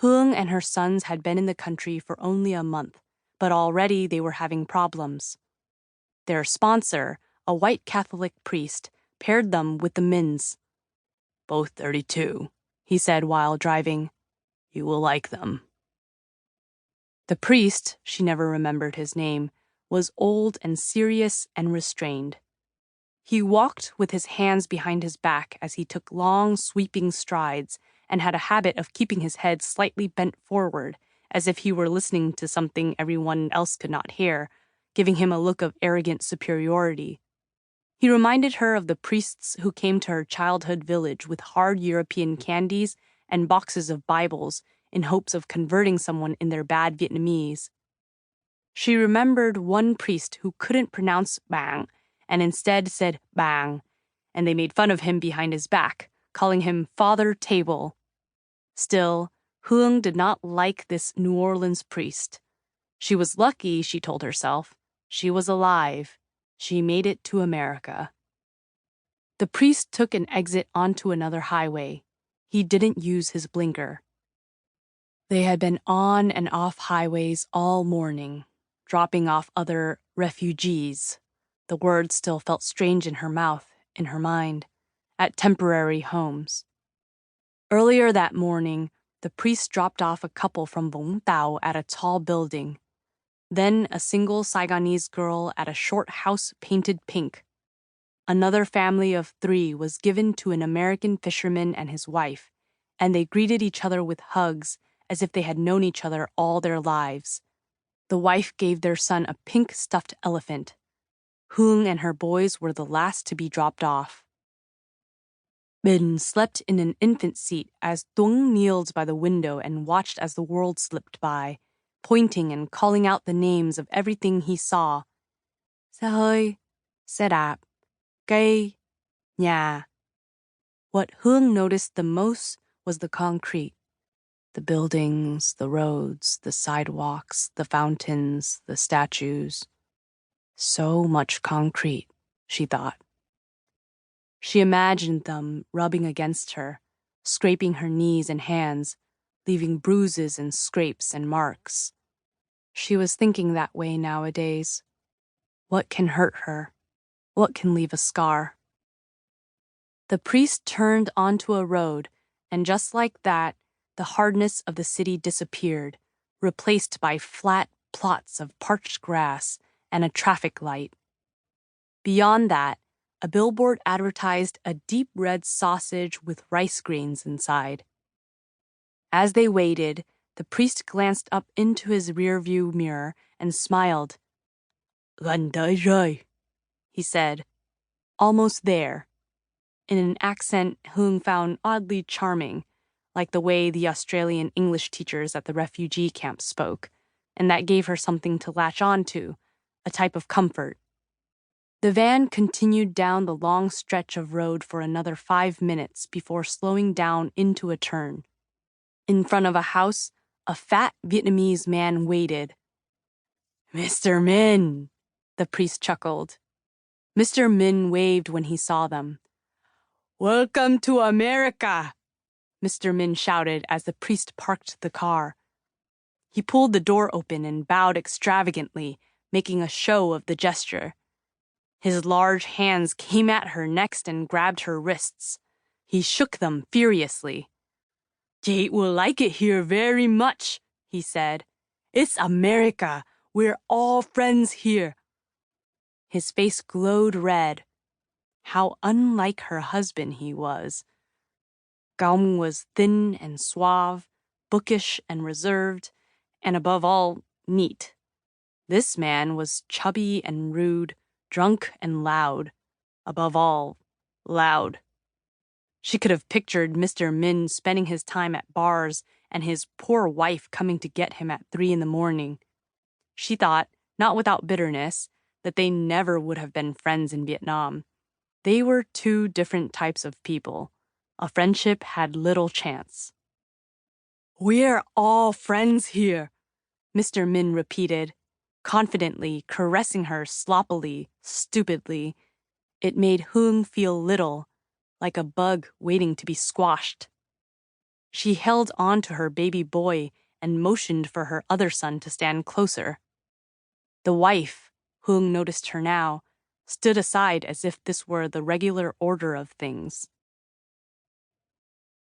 Huong and her sons had been in the country for only a month, but already they were having problems. Their sponsor, a white Catholic priest, paired them with the Mins. "Both 32, he said while driving. "You will like them." The priest, she never remembered his name, was old and serious and restrained. He walked with his hands behind his back as he took long, sweeping strides and had a habit of keeping his head slightly bent forward, as if he were listening to something everyone else could not hear, giving him a look of arrogant superiority. He reminded her of the priests who came to her childhood village with hard European candies and boxes of Bibles in hopes of converting someone in their bad Vietnamese. She remembered one priest who couldn't pronounce bang and instead said bang, and they made fun of him behind his back, calling him Father Table. Still, Huong did not like this New Orleans priest. She was lucky, she told herself. She was alive. She made it to America. The priest took an exit onto another highway. He didn't use his blinker. They had been on and off highways all morning, dropping off other refugees. The word still felt strange in her mouth, in her mind, at temporary homes. Earlier that morning, the priest dropped off a couple from Vũng Tàu at a tall building. Then a single Saigonese girl at a short house painted pink. Another family of 3 was given to an American fisherman and his wife, and they greeted each other with hugs as if they had known each other all their lives. The wife gave their son a pink stuffed elephant. Huong and her boys were the last to be dropped off. Binh slept in an infant seat as Tuan kneeled by the window and watched as the world slipped by, pointing and calling out the names of everything he saw. Xe hơi, xe đạp, cây, nhà. What Huong noticed the most was the concrete. The buildings, the roads, the sidewalks, the fountains, the statues. So much concrete, she thought. She imagined them rubbing against her, scraping her knees and hands, leaving bruises and scrapes and marks. She was thinking that way nowadays. What can hurt her? What can leave a scar? The priest turned onto a road, and just like that, the hardness of the city disappeared, replaced by flat plots of parched grass and a traffic light. Beyond that, a billboard advertised a deep red sausage with rice grains inside. As they waited, the priest glanced up into his rearview mirror and smiled. "Gần tới rồi," he said. "Almost there," in an accent Huong found oddly charming, like the way the Australian English teachers at the refugee camp spoke, and that gave her something to latch on to, a type of comfort. The van continued down the long stretch of road for another 5 minutes before slowing down into a turn. In front of a house, a fat Vietnamese man waited. "Mr. Minh," the priest chuckled. Mr. Minh waved when he saw them. "Welcome to America," Mr. Minh shouted as the priest parked the car. He pulled the door open and bowed extravagantly, making a show of the gesture. His large hands came at her next and grabbed her wrists. He shook them furiously. "Chị will like it here very much," he said. "It's America. We're all friends here." His face glowed red. How unlike her husband he was. Cong was thin and suave, bookish and reserved, and above all, neat. This man was chubby and rude, drunk and loud. Above all, loud. She could have pictured Mr. Minh spending his time at bars and his poor wife coming to get him at 3 a.m. She thought, not without bitterness, that they never would have been friends in Vietnam. They were 2 different types of people. A friendship had little chance. "We're all friends here," Mr. Minh repeated, confidently caressing her sloppily, stupidly. It made Huong feel little, like a bug waiting to be squashed. She held on to her baby boy and motioned for her other son to stand closer. The wife, Huong noticed her now, stood aside as if this were the regular order of things.